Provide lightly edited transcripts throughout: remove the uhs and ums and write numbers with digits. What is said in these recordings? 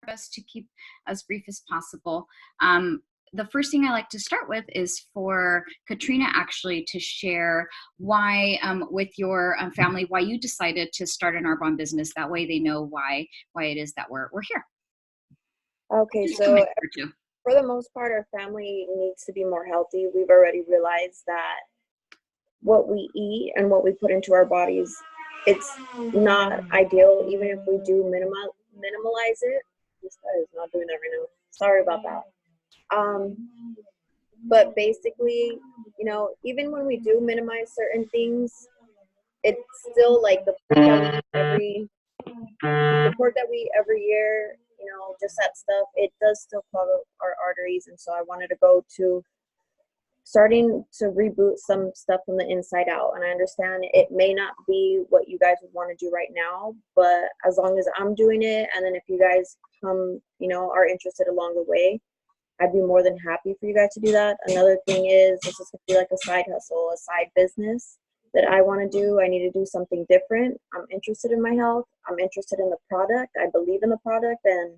best to keep as brief as possible. The first thing I like to start with is for Katrina actually to share why, with your family, why you decided to start an Arbonne business. That way they know why it is that we're here. Okay, so for the most part, our family needs to be more healthy. We've already realized that what we eat and what we put into our bodies, it's not ideal, even if we do minimalize it. This guy is not doing that right now. Sorry about that. But basically, you know, even when we do minimize certain things, it's still like the pork that we eat every year, you know, just that stuff, it does still clog up our arteries. And so I wanted to go to starting to reboot some stuff from the inside out. And I understand it may not be what you guys would want to do right now, but as long as I'm doing it, and then if you guys come, you know, are interested along the way, I'd be more than happy for you guys to do that. Another thing is, this is going to be like a side hustle, a side business that I want to do. I need to do something different. I'm interested in my health. I'm interested in the product. I believe in the product, and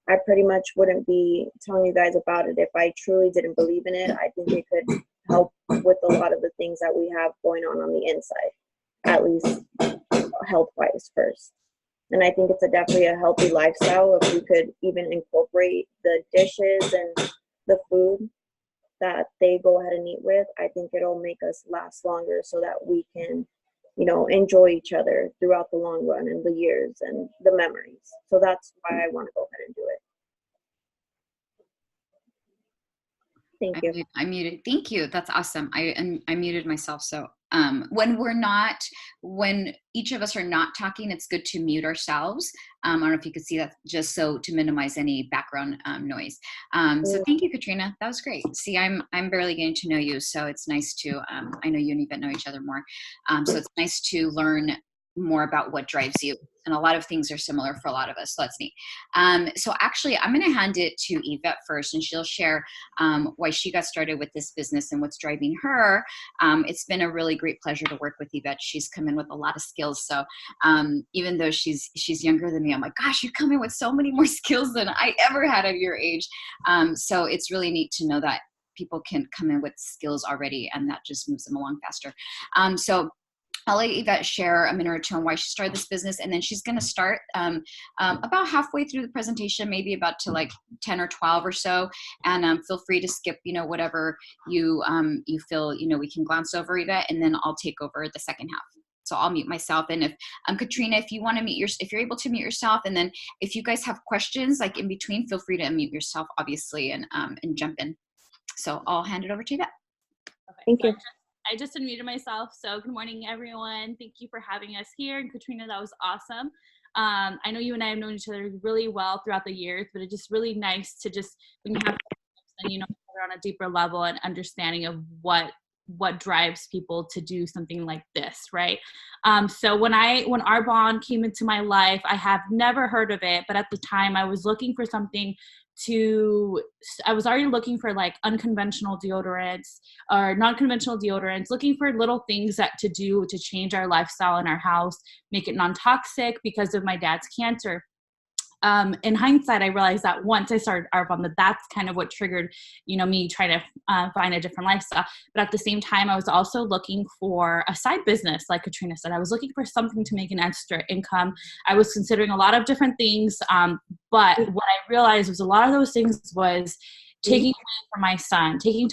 I pretty much wouldn't be telling you guys about it if I truly didn't believe in it. I think it could help with a lot of the things that we have going on the inside, at least health-wise first. And I think it's definitely a healthy lifestyle if you could even incorporate the dishes and the food that they go ahead and eat with. I think it'll make us last longer so that we can, you know, enjoy each other throughout the long run and the years and the memories. So that's why I want to go ahead and do it. Thank you. I muted. Thank you. That's awesome. I muted myself. So when each of us are not talking, it's good to mute ourselves. I don't know if you could see that, just so to minimize any background noise. So thank you, Katrina. That was great. See, I'm barely getting to know you, so it's nice to, I know you and Ivette know each other more. So it's nice to learn more about what drives you. And a lot of things are similar for a lot of us, so that's neat. So actually, I'm going to hand it to Ivette first, and she'll share why she got started with this business and what's driving her. It's been a really great pleasure to work with Ivette. She's come in with a lot of skills. So even though she's younger than me, I'm like, gosh, you come in with so many more skills than I ever had at your age. So it's really neat to know that people can come in with skills already, and that just moves them along faster. So I'll let Ivette share a minute or two on why she started this business, and then she's going to start about halfway through the presentation, maybe about to like 10 or 12 or so, and feel free to skip, you know, whatever you feel, you know, we can glance over, Ivette, and then I'll take over the second half. So I'll mute myself, and if Katrina, if you want to if you're able to mute yourself, and then if you guys have questions like in between, feel free to unmute yourself, obviously, and jump in. So I'll hand it over to Ivette. Okay, thank you. I just unmuted myself. So good morning, everyone. Thank you for having us here. And Katrina, that was awesome. I know you and I have known each other really well throughout the years, but it's just really nice to just, when you have and you know each other on a deeper level and understanding of what drives people to do something like this, right? So when Arbonne came into my life, I have never heard of it, but at the time I was looking for something I was already looking for like unconventional deodorants or non-conventional deodorants, looking for little things to do to change our lifestyle in our house, make it non-toxic because of my dad's cancer. In hindsight, I realized that once I started Arbonne, that's kind of what triggered, you know, me trying to find a different lifestyle. But at the same time, I was also looking for a side business, like Katrina said. I was looking for something to make an extra income. I was considering a lot of different things, but what I realized was a lot of those things was taking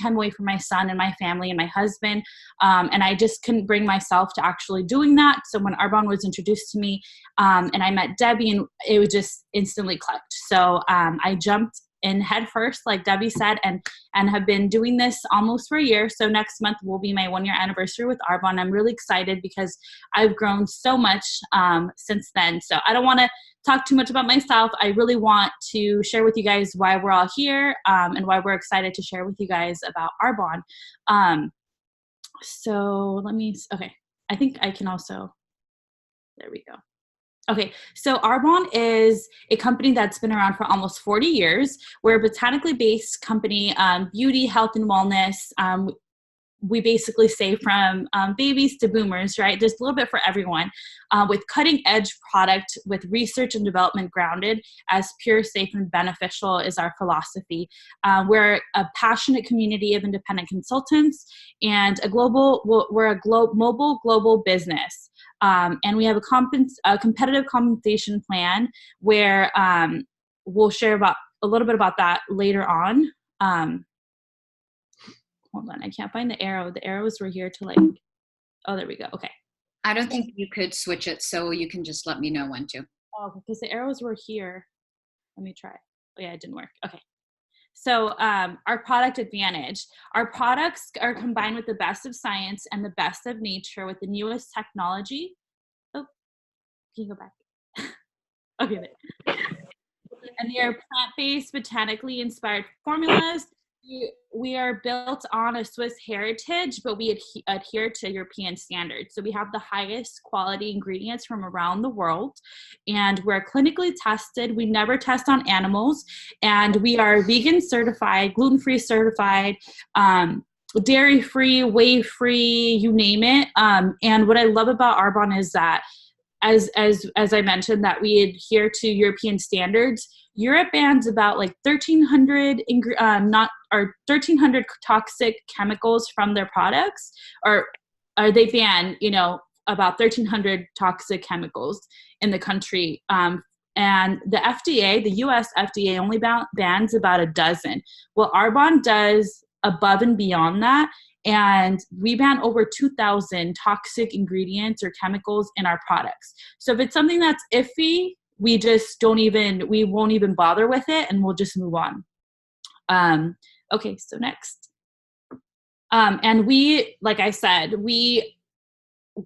time away from my son and my family and my husband. And I just couldn't bring myself to actually doing that. So when Arbonne was introduced to me, and I met Debbie, and it was just instantly clicked. So I jumped in head first, like Debbie said, and have been doing this almost for a year. So next month will be my 1-year anniversary with Arbonne. I'm really excited because I've grown so much since then. So I don't want to talk too much about myself. I really want to share with you guys why we're all here, and why we're excited to share with you guys about Arbonne. Okay, I think I can also, there we go. Okay, so Arbonne is a company that's been around for almost 40 years. We're a botanically based company, beauty, health, and wellness. we basically say from babies to boomers, right? There's a little bit for everyone, with cutting edge product with research and development grounded as pure, safe, and beneficial is our philosophy. We're a passionate community of independent consultants and we're a mobile global business. And we have a competitive compensation plan where we'll share about a little bit about that later on. Hold on, I can't find the arrow. The arrows were here to like, oh, there we go. Okay. I don't think you could switch it, so you can just let me know when to. Oh, because the arrows were here. Let me try. Oh yeah, it didn't work. Okay. So our product advantage. Our products are combined with the best of science and the best of nature with the newest technology. Oh, can you go back? Okay. And they are plant-based, botanically inspired formulas. We are built on a Swiss heritage, but we adhere to European standards. So we have the highest quality ingredients from around the world, and we're clinically tested. We never test on animals, and we are vegan certified, gluten-free certified, dairy-free, whey-free, you name it. And what I love about Arbonne is that as I mentioned, that we adhere to European standards. Europe bans about like 1,300 toxic chemicals from their products, or they ban, about 1,300 toxic chemicals in the country. And the FDA, the US FDA, only bans about a dozen. Well, Arbonne does above and beyond that. And we ban over 2,000 toxic ingredients or chemicals in our products. So if it's something that's iffy, we won't even bother with it, and we'll just move on. Okay, so next. And we, like I said, we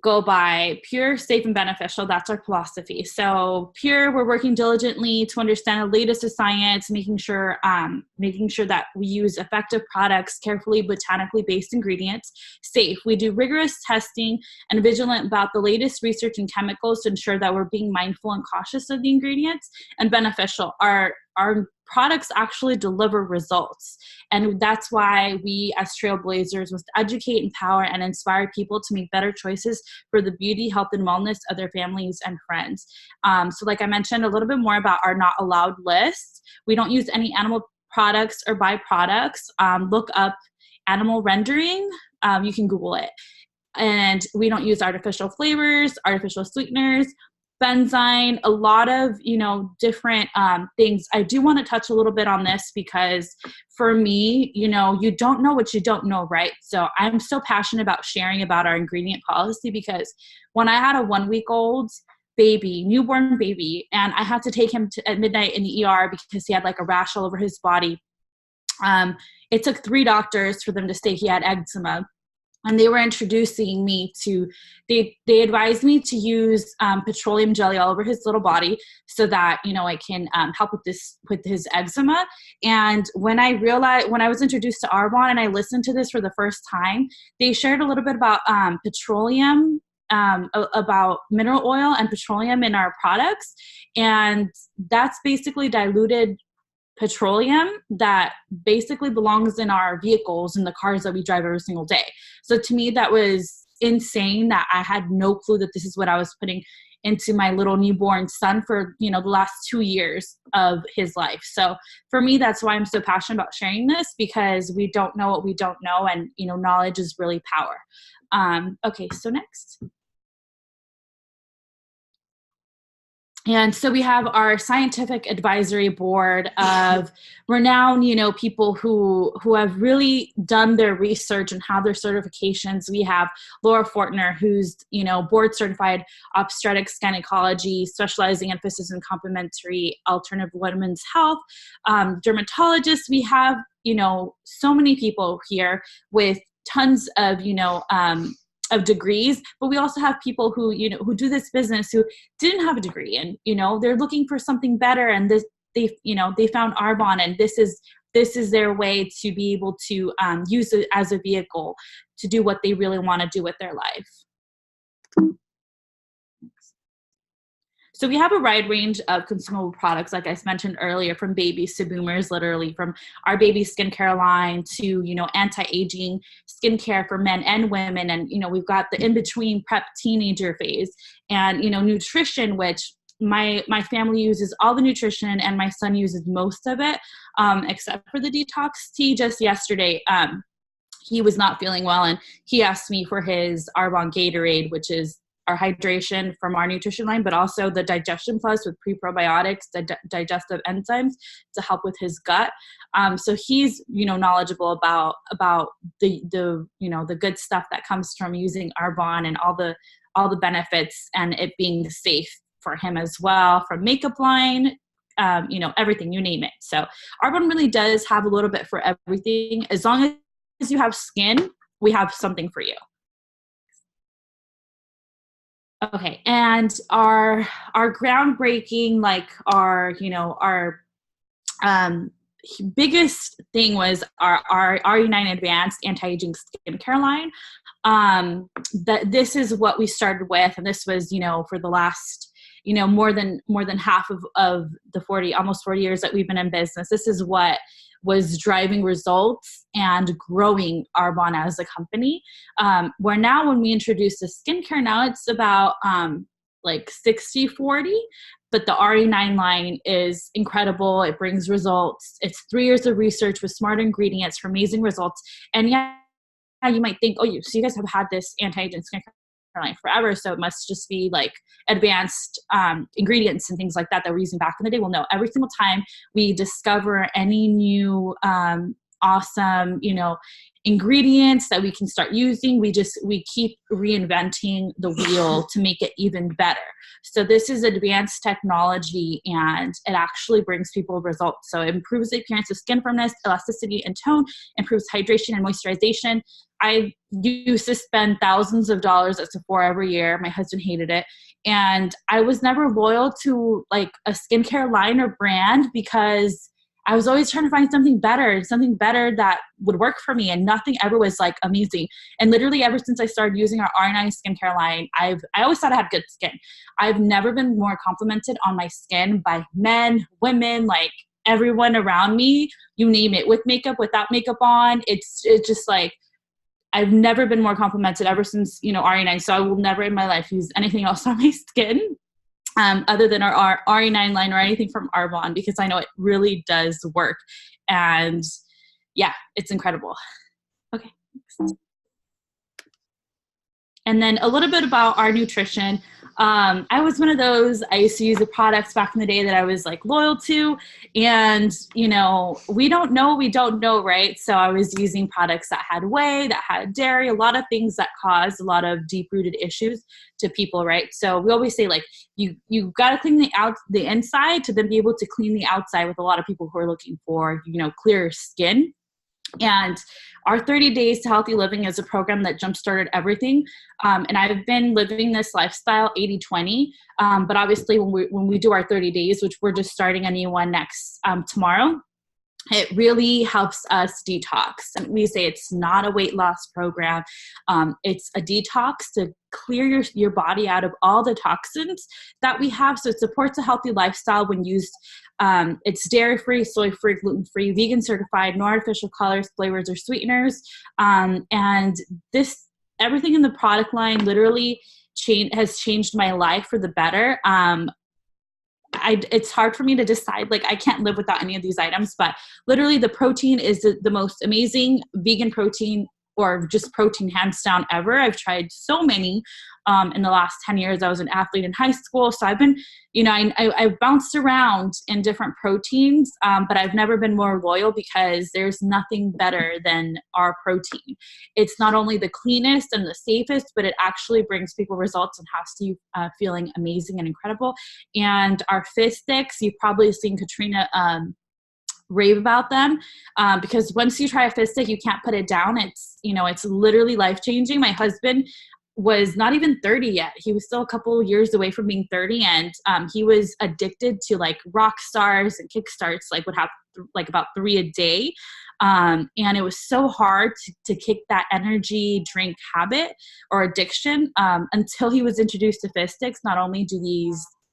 go by pure, safe, and beneficial. That's our philosophy. So pure, we're working diligently to understand the latest of science, making sure that we use effective products, carefully botanically based ingredients. Safe, we do rigorous testing and vigilant about the latest research in chemicals to ensure that we're being mindful and cautious of the ingredients. And beneficial, our products actually deliver results. And that's why we as trailblazers must educate, empower, and inspire people to make better choices for the beauty, health, and wellness of their families and friends. So like I mentioned, a little bit more about our not allowed list. We don't use any animal products or byproducts. Look up animal rendering. You can Google it. And we don't use artificial flavors, artificial sweeteners, benzene, a lot of, different things. I do want to touch a little bit on this because for me, you don't know what you don't know, right? So I'm so passionate about sharing about our ingredient policy because when I had a 1-week-old newborn baby, and I had to take him at midnight in the ER because he had like a rash all over his body. It took 3 doctors for them to say he had eczema. And they were introducing me to, they advised me to use petroleum jelly all over his little body so that, I can help with his eczema. And when I was introduced to Arbonne and I listened to this for the first time, they shared a little bit about petroleum, about mineral oil and petroleum in our products. And that's basically diluted petroleum that basically belongs in our vehicles and the cars that we drive every single day. So to me, that was insane that I had no clue that this is what I was putting into my little newborn son for, the last 2 years of his life. So for me, that's why I'm so passionate about sharing this, because we don't know what we don't know. And, knowledge is really power. Okay, so next. And so we have our scientific advisory board of renowned, people who have really done their research and have their certifications. We have Laura Fortner, who's, board certified obstetrics gynecology, specializing emphasis in complementary alternative women's health, dermatologists. We have, so many people here with tons of degrees, but we also have people who, who do this business who didn't have a degree, and, they're looking for something better. And they found Arbonne, and this is their way to be able to use it as a vehicle to do what they really want to do with their life. So we have a wide range of consumable products, like I mentioned earlier, from babies to boomers, literally from our baby skincare line to, anti-aging skincare for men and women. And, we've got the in-between prep teenager phase and, nutrition, which my family uses all the nutrition and my son uses most of it, except for the detox tea. Just yesterday, he was not feeling well and he asked me for his Arbonne Gatorade, which is our hydration from our nutrition line, but also the digestion plus with pre-probiotics, digestive enzymes to help with his gut. So he's, knowledgeable about the good stuff that comes from using Arbonne and all the benefits and it being safe for him as well, from makeup line, everything, you name it. So Arbonne really does have a little bit for everything. As long as you have skin, we have something for you. Okay, and our groundbreaking, like our biggest thing was our RE9 Advanced Anti-Aging Skincare line. That this is what we started with, and this was for the last more than half of the almost 40 years that we've been in business. This is what was driving results and growing Arbonne as a company. Where now when we introduce the skincare, now it's about like 60-40, but the RE9 line is incredible. It brings results. It's 3 years of research with smart ingredients for amazing results. And yeah, you might think, so you guys have had this anti-aging skincare line forever, so it must just be like advanced ingredients and things like that we're using back in the day. Well, no, every single time we discover any new awesome ingredients that we can start using, we keep reinventing the wheel to make it even better. So this is advanced technology and it actually brings people results. So it improves the appearance of skin firmness, elasticity, and tone, improves hydration and moisturization. I used to spend thousands of dollars at Sephora every year. My husband hated it. And I was never loyal to like a skincare line or brand because I was always trying to find something better that would work for me, and nothing ever was like amazing. And literally ever since I started using our R9 skincare line, I always thought I had good skin. I've never been more complimented on my skin by men, women, like everyone around me, you name it, with makeup, without makeup on. It's just like, I've never been more complimented ever since, RE9. So I will never in my life use anything else on my skin. Other than our RE9 line or anything from Arbonne, because I know it really does work. And yeah, it's incredible. Okay. And then a little bit about our nutrition. I was one of those, I used to use the products back in the day that I was like loyal to, and we don't know, right? So I was using products that had whey, that had dairy, a lot of things that caused a lot of deep-rooted issues to people, right? So we always say like, you got to clean the inside to then be able to clean the outside, with a lot of people who are looking for, clearer skin. And our 30 Days to Healthy Living is a program that jump-started everything. And I've been living this lifestyle 80-20. But obviously when we do our 30 days, which we're just starting a new one next tomorrow, it really helps us detox. And we say it's not a weight loss program. It's a detox to clear your body out of all the toxins that we have. So it supports a healthy lifestyle when used. It's dairy-free, soy-free, gluten-free, vegan certified, no artificial colors, flavors, or sweeteners. And everything in the product line literally has changed my life for the better. It's hard for me to decide, like I can't live without any of these items, but literally the protein is the most amazing vegan protein, or just protein hands down ever. I've tried so many in the last 10 years. I was an athlete in high school. So I've been, I've bounced around in different proteins, but I've never been more loyal because there's nothing better than our protein. It's not only the cleanest and the safest, but it actually brings people results and has you feeling amazing and incredible. And our fizz sticks, you've probably seen Katrina rave about them, because once you try a fizz stick, you can't put it down. It's literally life-changing. My husband was not even 30 yet. He was still a couple years away from being 30, and he was addicted to like rock stars and kickstarts, like would have like about 3 a day. And it was so hard to kick that energy drink habit or addiction until he was introduced to fizz sticks. Not only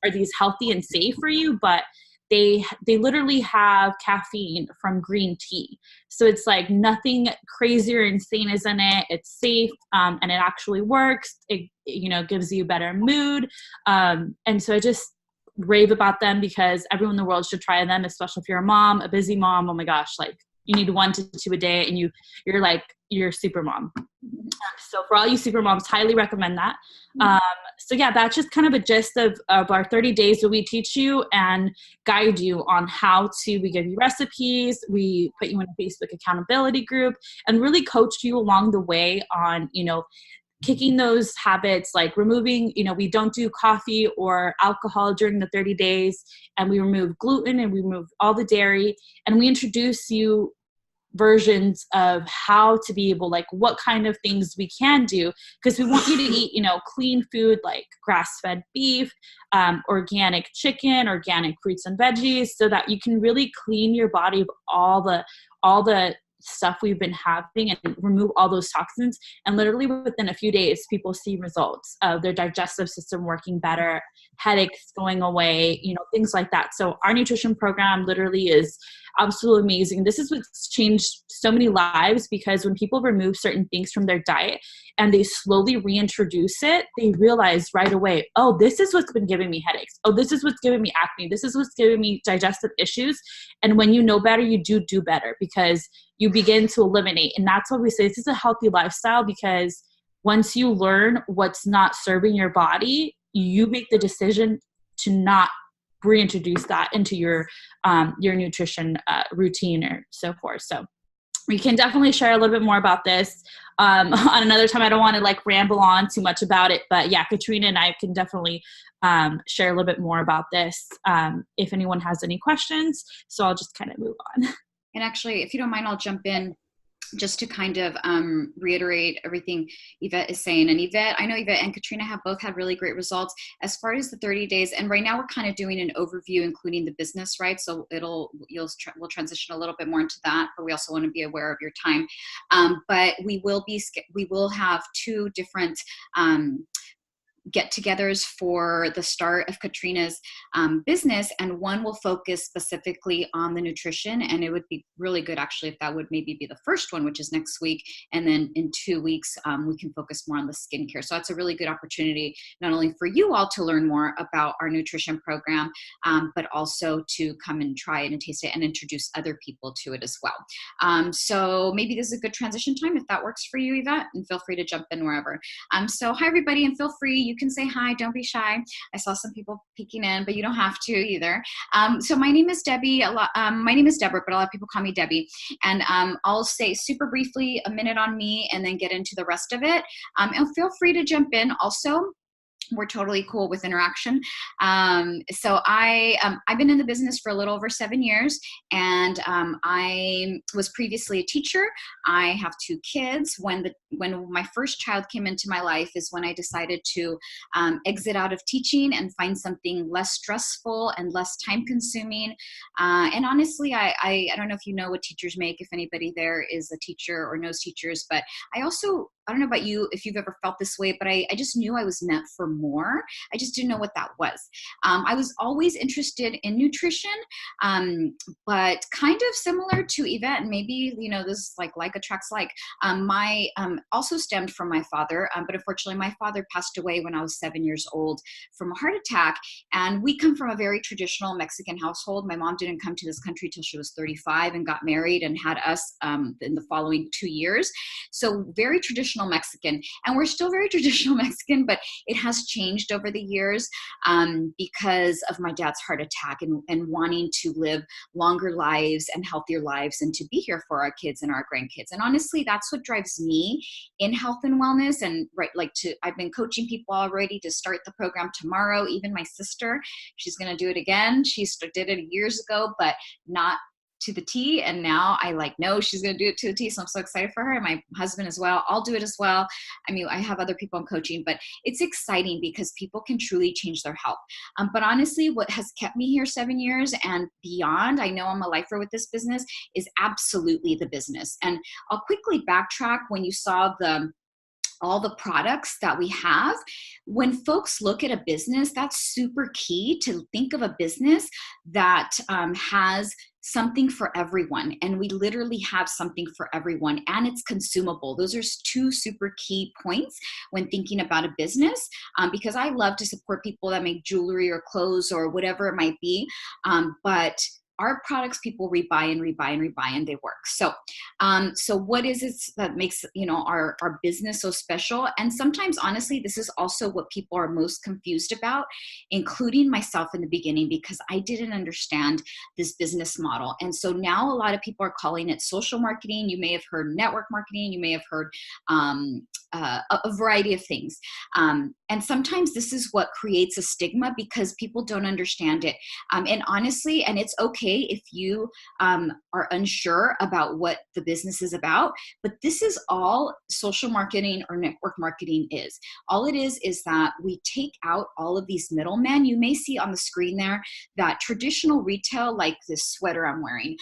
are these healthy and safe for you, but they literally have caffeine from green tea. So it's like nothing crazy or insane is in it. It's safe, and it actually works. It, you know, gives you a better mood. And so I just rave about them because everyone in the world should try them, especially if you're a mom, a busy mom. Oh my gosh, like you need 1 to 2 a day and you're like, you're super mom. So for all you super moms, highly recommend that. So yeah, that's just kind of a gist of our 30 days where we teach you and guide you on how to, we give you recipes, we put you in a Facebook accountability group and really coach you along the way on, you know, kicking those habits, like removing, you know, we don't do coffee or alcohol during the 30 days, and we remove gluten and we remove all the dairy, and we introduce you versions of how to be able, like what kind of things we can do, because we want you to eat, you know, clean food like grass-fed beef, organic chicken, organic fruits and veggies, so that you can really clean your body of all the stuff we've been having and remove all those toxins. And literally within a few days, people see results of their digestive system working better, headaches going away, you know, things like that. So our nutrition program literally is absolutely amazing. This is what's changed so many lives, because when people remove certain things from their diet and they slowly reintroduce it, they realize right away, oh, this is what's been giving me headaches. Oh, this is what's giving me acne. This is what's giving me digestive issues. And when you know better, you do better, because you begin to eliminate. And that's what we say. This is a healthy lifestyle, because once you learn what's not serving your body, you make the decision to not reintroduce that into your nutrition routine or so forth. So we can definitely share a little bit more about this on another time. I don't want to like ramble on too much about it, but yeah, Katrina and I can definitely share a little bit more about this if anyone has any questions. So I'll just kind of move on. And actually, if you don't mind, I'll jump in just to kind of reiterate everything Ivette is saying. And Ivette, I know Ivette and Katrina have both had really great results as far as the 30 days. And right now we're kind of doing an overview, including the business, right? So we'll transition a little bit more into that, but we also want to be aware of your time. But we will have 2 different get-togethers for the start of Katrina's business, and one will focus specifically on the nutrition, and it would be really good actually if that would maybe be the first one, which is next week, and then in 2 weeks we can focus more on the skincare. So that's a really good opportunity not only for you all to learn more about our nutrition program, but also to come and try it and taste it and introduce other people to it as well. So maybe this is a good transition time if that works for you, Yvette, and feel free to jump in wherever. So hi everybody, and feel free, you can say hi, don't be shy. I saw some people peeking in, but you don't have to either. So my name is Debbie. My name is Debra, but a lot of people call me Debbie. And I'll say super briefly a minute on me and then get into the rest of it. And feel free to jump in also. We're totally cool with interaction. So I've been in the business for a little over 7 years, and I was previously a teacher. I have 2 kids. When my first child came into my life is when I decided to exit out of teaching and find something less stressful and less time consuming. And honestly, I don't know if you know what teachers make, if anybody there is a teacher or knows teachers, but I don't know about you, if you've ever felt this way, but I just knew I was meant for more. I just didn't know what that was. I was always interested in nutrition, but kind of similar to Yvette, and maybe, you know, this like attracts like. My also stemmed from my father, but unfortunately my father passed away when I was 7 years old from a heart attack. And we come from a very traditional Mexican household. My mom didn't come to this country till she was 35 and got married and had us in the following 2 years. So very traditional Mexican, and we're still very traditional Mexican, but it has changed over the years because of my dad's heart attack and wanting to live longer lives and healthier lives and to be here for our kids and our grandkids. And honestly, that's what drives me in health and wellness. And I've been coaching people already to start the program tomorrow. Even my sister, she's going to do it again. She did it years ago, but not to the T, and now no, she's going to do it to the T. So I'm so excited for her, and my husband as well. I'll do it as well. I mean, I have other people I'm coaching, but it's exciting because people can truly change their health. But honestly, what has kept me here 7 years and beyond, I know I'm a lifer with this business, is absolutely the business. And I'll quickly backtrack when you saw the all the products that we have. When folks look at a business, that's super key to think of a business that has something for everyone. And we literally have something for everyone, and it's consumable. Those are two super key points when thinking about a business, because I love to support people that make jewelry or clothes or whatever it might be. But our products, people rebuy and rebuy and rebuy, and they work. So, so what is it that makes, our business so special? And sometimes, honestly, this is also what people are most confused about, including myself in the beginning, because I didn't understand this business model. And so now a lot of people are calling it social marketing. You may have heard network marketing. You may have heard a variety of things. And sometimes this is what creates a stigma because people don't understand it. And honestly, and it's okay if you are unsure about what the business is about, but this is all social marketing or network marketing is. All it is that we take out all of these middlemen. You may see on the screen there that traditional retail, like this sweater I'm wearing,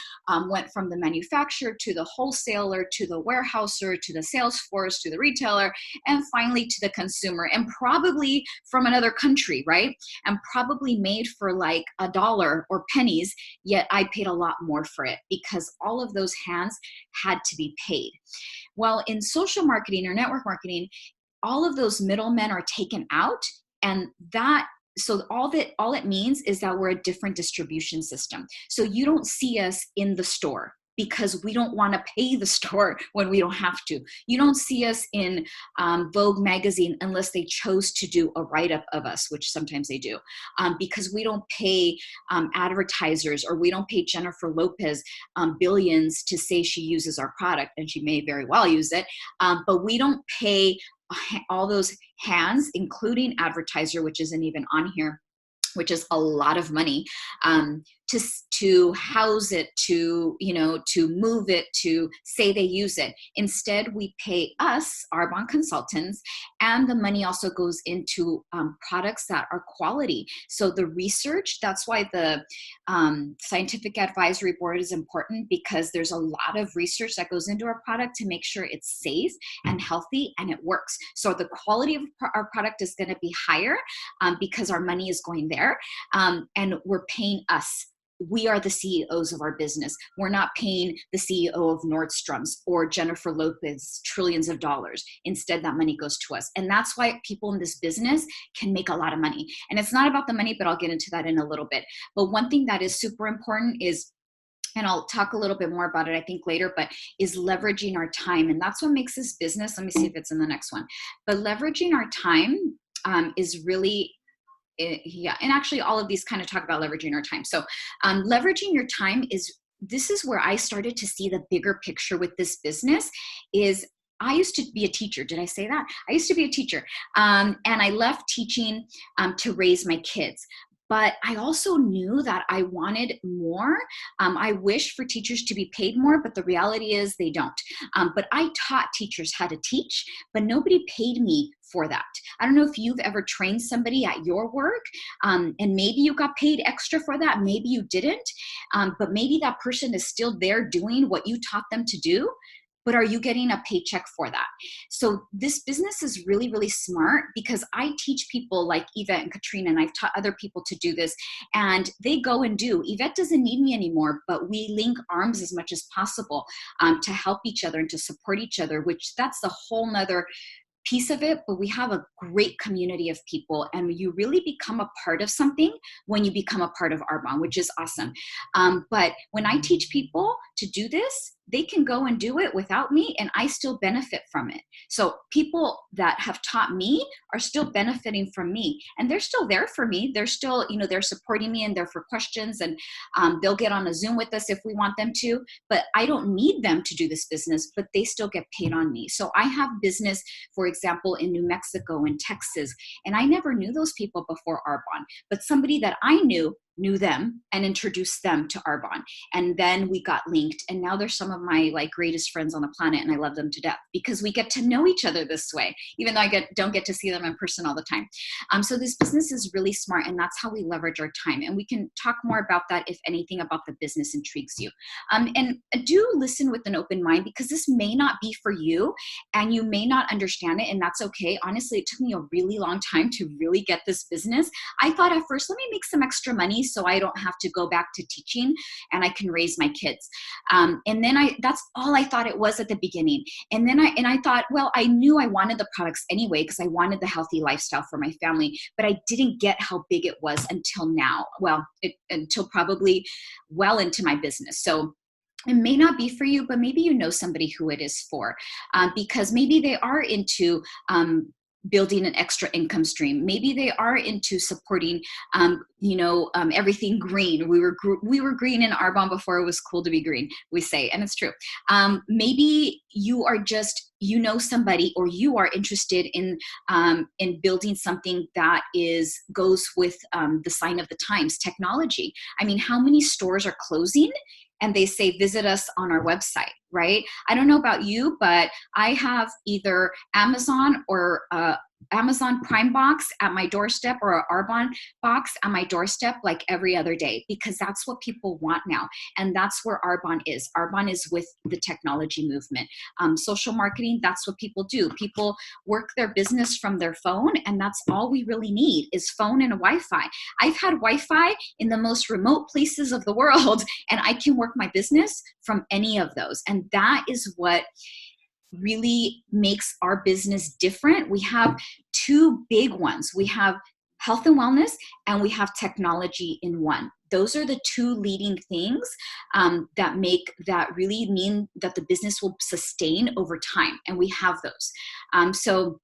went from the manufacturer to the wholesaler to the warehouser to the sales force to the retailer, and finally to the consumer, and probably from another country, right? And probably made for like $1 or pennies, yet I paid a lot more for it because all of those hands had to be paid. Well, in social marketing or network marketing, all of those middlemen are taken out, and so all it means is that we're a different distribution system. So you don't see us in the store because we don't want to pay the store when we don't have to. You don't see us in Vogue magazine unless they chose to do a write-up of us, which sometimes they do, because we don't pay advertisers, or we don't pay Jennifer Lopez billions to say she uses our product, and she may very well use it, but we don't pay all those hands, including advertiser, which isn't even on here, which is a lot of money, to house it, to move it, to say they use it. Instead, we pay us, Arbonne consultants, and the money also goes into products that are quality. So the research, that's why the scientific advisory board is important, because there's a lot of research that goes into our product to make sure it's safe and healthy and it works. So the quality of our product is going to be higher because our money is going there, and we're paying us. We are the CEOs of our business. We're not paying the CEO of Nordstrom's or Jennifer Lopez trillions of dollars. Instead, that money goes to us. And that's why people in this business can make a lot of money. And it's not about the money, but I'll get into that in a little bit. But one thing that is super important is, and I'll talk a little bit more about it, I think, later, but is leveraging our time. And that's what makes this business. Let me see if it's in the next one. But leveraging our time is really, yeah, and actually all of these kind of talk about leveraging our time. So leveraging your time this is where I started to see the bigger picture with this business. Is I used to be a teacher. Did I say that? I used to be a teacher, and I left teaching to raise my kids. But I also knew that I wanted more. I wish for teachers to be paid more, but the reality is they don't. But I taught teachers how to teach, but nobody paid me for that. I don't know if you've ever trained somebody at your work, and maybe you got paid extra for that, maybe you didn't, but maybe that person is still there doing what you taught them to do. But are you getting a paycheck for that? So this business is really, really smart, because I teach people like Ivette and Katrina, and I've taught other people to do this, and they go and do. Ivette doesn't need me anymore, but we link arms as much as possible to help each other and to support each other, which that's a whole nother piece of it. But we have a great community of people, and you really become a part of something when you become a part of Arbonne, which is awesome. But when I teach people to do this, they can go and do it without me, and I still benefit from it. So people that have taught me are still benefiting from me, and they're still there for me. They're still, they're supporting me, and they're for questions, and they'll get on a Zoom with us if we want them to, but I don't need them to do this business, but they still get paid on me. So I have business, for example, in New Mexico and Texas, and I never knew those people before Arbonne, but somebody that I knew knew them and introduced them to Arbonne. And then we got linked, and now they're some of my like greatest friends on the planet, and I love them to death because we get to know each other this way, even though I don't get to see them in person all the time. So this business is really smart, and that's how we leverage our time. And we can talk more about that if anything about the business intrigues you. And do listen with an open mind, because this may not be for you and you may not understand it, and that's okay. Honestly, it took me a really long time to really get this business. I thought at first, let me make some extra money so I don't have to go back to teaching and I can raise my kids. And then that's all I thought it was at the beginning. And then I thought, well, I knew I wanted the products anyway because I wanted the healthy lifestyle for my family, but I didn't get how big it was until now. Well, until probably well into my business. So it may not be for you, but maybe you know somebody who it is for, because maybe they are into building an extra income stream. Maybe they are into supporting, everything green. We were green in Arbonne before it was cool to be green, we say, and it's true. Maybe you are just, somebody, or you are interested in building something that goes with the sign of the times, technology. I mean, how many stores are closing? And they say, visit us on our website, right? I don't know about you, but I have either Amazon or Amazon Prime box at my doorstep, or an Arbonne box at my doorstep like every other day, because that's what people want now. And that's where Arbonne is. Arbonne is with the technology movement. Social marketing, that's what people do. People work their business from their phone, and that's all we really need is phone and a Wi-Fi. I've had Wi-Fi in the most remote places of the world, and I can work my business from any of those. And that is what really makes our business different. We have two big ones. We have health and wellness, and we have technology in one. Those are the two leading things that really mean that the business will sustain over time. And we have those. So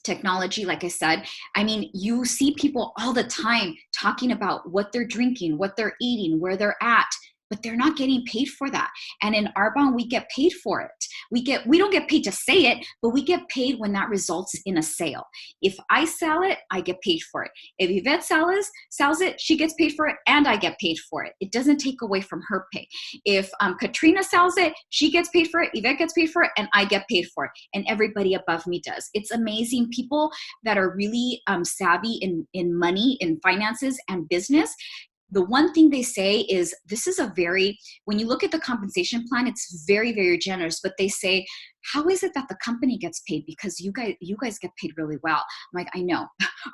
technology, like I said, I mean, you see people all the time talking about what they're drinking, what they're eating, where they're at, but they're not getting paid for that. And in Arbonne, we get paid for it. We don't get paid to say it, but we get paid when that results in a sale. If I sell it, I get paid for it. If Ivette sells it, she gets paid for it, and I get paid for it. It doesn't take away from her pay. If Katrina sells it, she gets paid for it, Ivette gets paid for it, and I get paid for it. And everybody above me does. It's amazing. People that are really savvy in money, in finances and business, the one thing they say is, when you look at the compensation plan, it's very, very generous, but they say, how is it that the company gets paid? Because you guys get paid really well. I'm like, I know.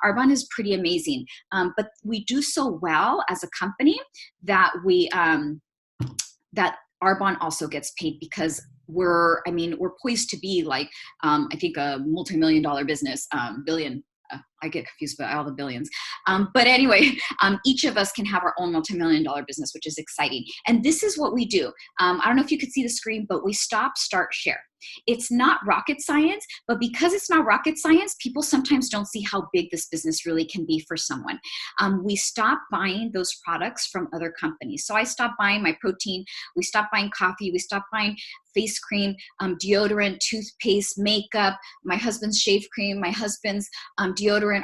Arbonne is pretty amazing. But we do so well as a company that that Arbonne also gets paid, because we're poised to be like, I think a multi-million-dollar business, billion. I get confused by all the billions. But anyway, each of us can have our own multi-million-dollar business, which is exciting. And this is what we do. I don't know if you could see the screen, but we stop, start, share. It's not rocket science, but because it's not rocket science, people sometimes don't see how big this business really can be for someone. We stop buying those products from other companies. So I stopped buying my protein. We stopped buying coffee. We stopped buying face cream, deodorant, toothpaste, makeup, my husband's shave cream, my husband's deodorant,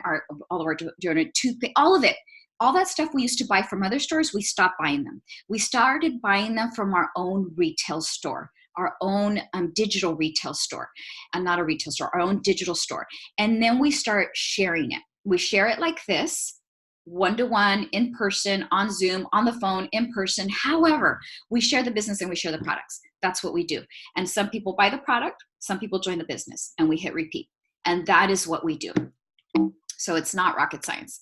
all of our deodorant, toothpaste, all of it. All that stuff we used to buy from other stores, we stopped buying them. We started buying them from our own retail store, our own digital retail store, and not a retail store, our own digital store. And then we start sharing it. We share it like this, one-to-one, in person, on Zoom, on the phone, in person. However, we share the business and we share the products. That's what we do. And some people buy the product, some people join the business, and we hit repeat. And that is what we do. So it's not rocket science.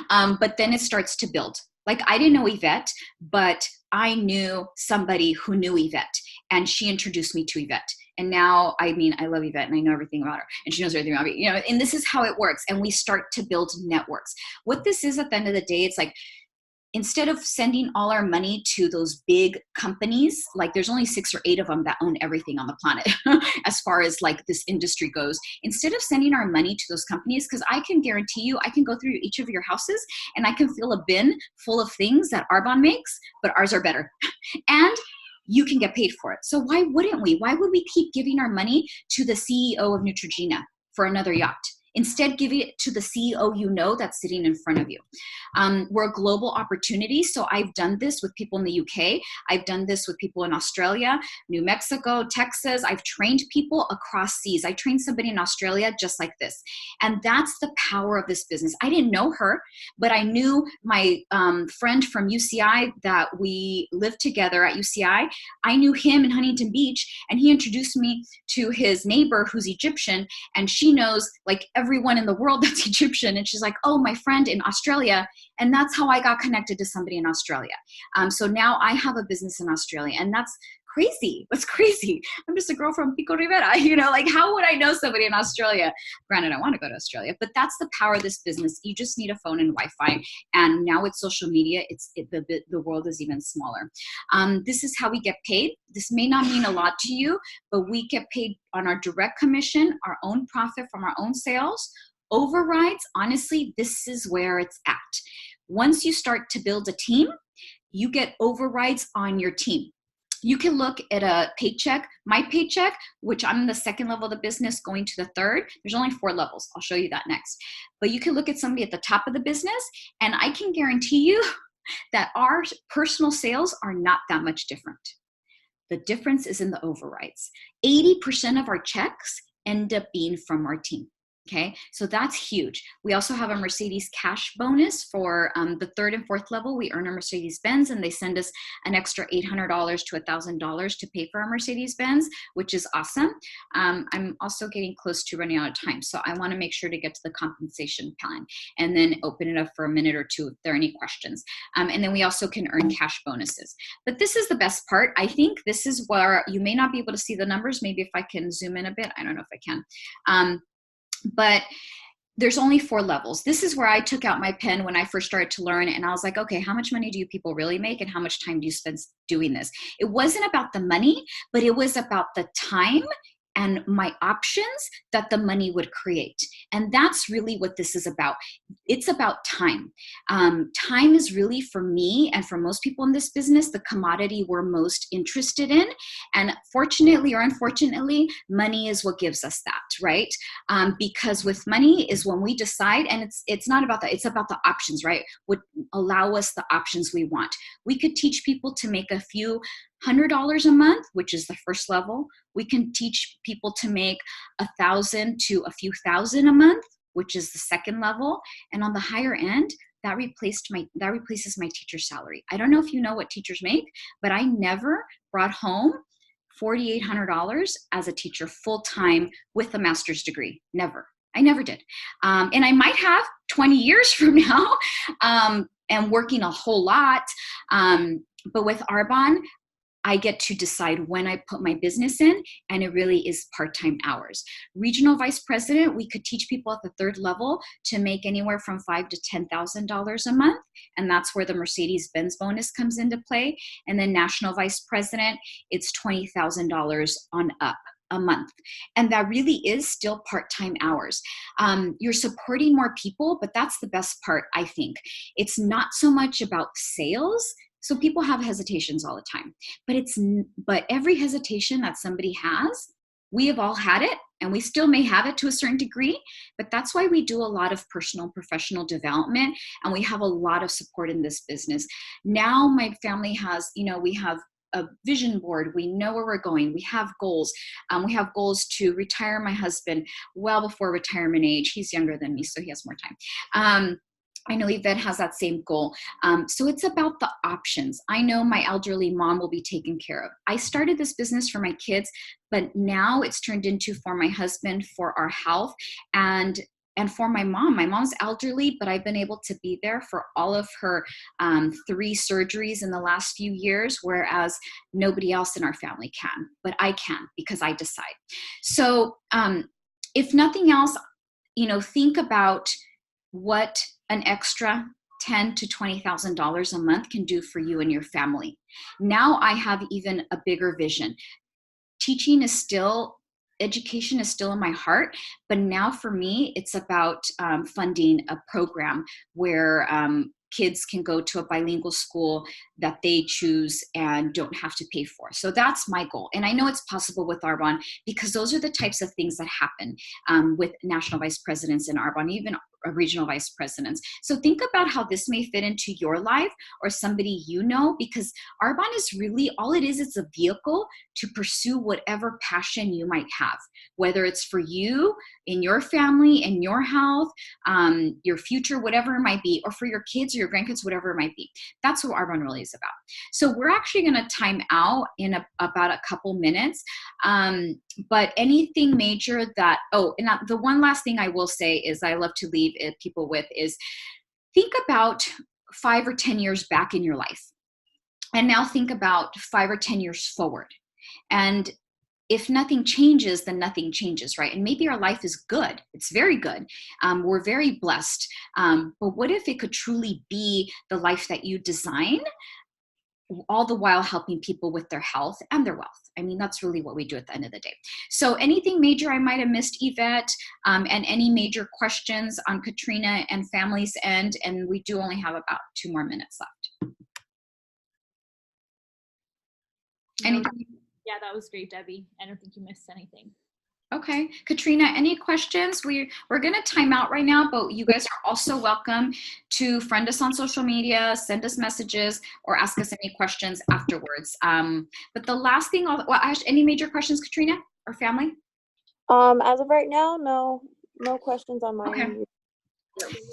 But then it starts to build. Like, I didn't know Ivette, but I knew somebody who knew Ivette, and she introduced me to Ivette. And now, I love Ivette, and I know everything about her, and she knows everything about me, and this is how it works. And we start to build networks. What this is, at the end of the day, it's like, instead of sending all our money to those big companies, like there's only 6 or 8 of them that own everything on the planet as far as like this industry goes, instead of sending our money to those companies, because I can guarantee you, I can go through each of your houses and I can fill a bin full of things that Arbonne makes, but ours are better. And you can get paid for it. So why wouldn't we? Why would we keep giving our money to the CEO of Neutrogena for another yacht? Instead, give it to the CEO you know that's sitting in front of you. We're a global opportunity. So I've done this with people in the UK. I've done this with people in Australia, New Mexico, Texas. I've trained people across seas. I trained somebody in Australia just like this. And that's the power of this business. I didn't know her, but I knew my friend from UCI that we lived together at UCI. I knew him in Huntington Beach, and he introduced me to his neighbor who's Egyptian, and she knows like everyone in the world that's Egyptian. And she's like, oh, my friend in Australia. And that's how I got connected to somebody in Australia. So now I have a business in Australia, and that's crazy. What's crazy? I'm just a girl from Pico Rivera, like how would I know somebody in Australia? Granted, I want to go to Australia, but that's the power of this business. You just need a phone and Wi-Fi. And now with social media, the world is even smaller. This is how we get paid. This may not mean a lot to you, but we get paid on our direct commission, our own profit from our own sales. Overrides, honestly, this is where it's at. Once you start to build a team, you get overrides on your team. You can look at a paycheck, my paycheck, which I'm in the second level of the business going to the third. There's only 4 levels. I'll show you that next. But you can look at somebody at the top of the business, and I can guarantee you that our personal sales are not that much different. The difference is in the overrides. 80% of our checks end up being from our team. Okay, so that's huge. We also have a Mercedes cash bonus for the 3rd and 4th level. We earn a Mercedes-Benz, and they send us an extra $800 to $1,000 to pay for our Mercedes-Benz, which is awesome. I'm also getting close to running out of time, so I want to make sure to get to the compensation plan and then open it up for a minute or two if there are any questions. And then we also can earn cash bonuses. But this is the best part. I think this is where you may not be able to see the numbers. Maybe if I can zoom in a bit. I don't know if I can. But there's only 4 levels. This is where I took out my pen when I first started to learn, and I was like, okay, how much money do you people really make, and how much time do you spend doing this? It wasn't about the money, but it was about the time and my options that the money would create. And that's really what this is about. It's about time. Time is really, for me and for most people in this business, the commodity we're most interested in. And fortunately or unfortunately, money is what gives us that, right? Because with money is when we decide, and it's not about that, it's about the options, right? Would allow us the options we want. We could teach people to make a few $100 a month, which is the first level. We can teach people to make $1,000 to a few thousand a month, which is the second level. And on the higher end, that replaces my teacher's salary. I don't know if you know what teachers make, but I never brought home $4,800 as a teacher full-time with a master's degree. Never. I never did. And I might have 20 years from now and working a whole lot. But with Arbonne, I get to decide when I put my business in, and it really is part-time hours. Regional vice president, we could teach people at the 3rd level to make anywhere from $5,000 to $10,000 a month, and that's where the Mercedes-Benz bonus comes into play. And then national vice president, it's $20,000 on up a month. And that really is still part-time hours. You're supporting more people, but that's the best part, I think. It's not so much about sales. So people have hesitations all the time, but every hesitation that somebody has, we have all had it, and we still may have it to a certain degree, but that's why we do a lot of personal and professional development, and we have a lot of support in this business. Now my family has, we have a vision board. We know where we're going. We have goals. We have goals to retire my husband well before retirement age. He's younger than me, so he has more time. I know Ivette has that same goal. So it's about the options. I know my elderly mom will be taken care of. I started this business for my kids, but now it's turned into for my husband, for our health, and for my mom. My mom's elderly, but I've been able to be there for all of her 3 surgeries in the last few years, whereas nobody else in our family can, but I can because I decide. So if nothing else, think about what an extra $10,000 to $20,000 a month can do for you and your family. Now I have even a bigger vision. Education is still in my heart, but now for me, it's about funding a program where kids can go to a bilingual school that they choose and don't have to pay for. So that's my goal. And I know it's possible with Arbonne because those are the types of things that happen with national vice presidents in Arbonne, even regional vice presidents. So think about how this may fit into your life or somebody you know, because Arbonne is really, all it is, it's a vehicle to pursue whatever passion you might have, whether it's for you, in your family, in your health, your future, whatever it might be, or for your kids or your grandkids, whatever it might be. That's what Arbonne really is about. So we're actually going to time out in about a couple minutes. But anything major that, and the one last thing I will say is I love to leave people with is think about 5 or 10 years back in your life. And now think about 5 or 10 years forward. And if nothing changes, then nothing changes, right? And maybe our life is good. It's very good. We're very blessed. But what if it could truly be the life that you design, all the while helping people with their health and their wealth? I mean, that's really what we do at the end of the day. So anything major I might have missed, Ivette, and any major questions on Katrina and family's end, and we do only have about 2 more minutes left. Anything? Yeah, that was great, Debbie. I don't think you missed anything. Okay, Katrina, any questions? We're going to time out right now, but you guys are also welcome to friend us on social media, send us messages, or ask us any questions afterwards. But the last thing, any major questions, Katrina, or family? As of right now, no questions on my end.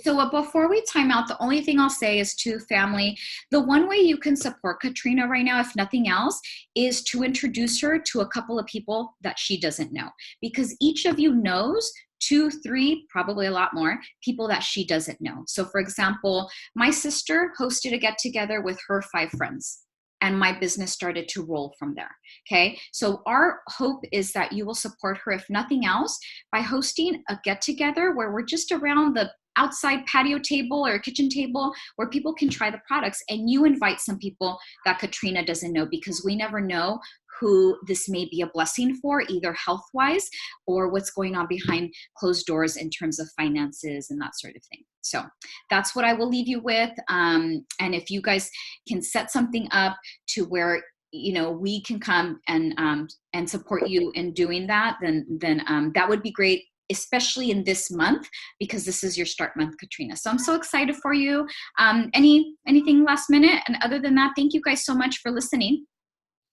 So before we time out, the only thing I'll say is to family, the one way you can support Katrina right now, if nothing else, is to introduce her to a couple of people that she doesn't know. Because each of you knows 2, 3, probably a lot more people that she doesn't know. So for example, my sister hosted a get-together with her 5 friends. And my business started to roll from there, okay? So our hope is that you will support her, if nothing else, by hosting a get-together where we're just around the outside patio table or kitchen table where people can try the products, and you invite some people that Katrina doesn't know, because we never know who this may be a blessing for, either health-wise or what's going on behind closed doors in terms of finances and that sort of thing. So that's what I will leave you with. And if you guys can set something up to where, you know, we can come and support you in doing that, then that would be great, especially in this month, because this is your start month, Katrina. So I'm so excited for you. Anything last minute? And other than that, thank you guys so much for listening.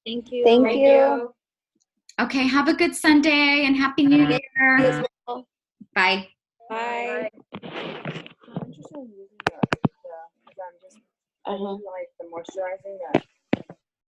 Thank you. Thank you. Okay, have a good Sunday and Happy New Year. Bye. Bye. I'm interested in using the like the moisturizing that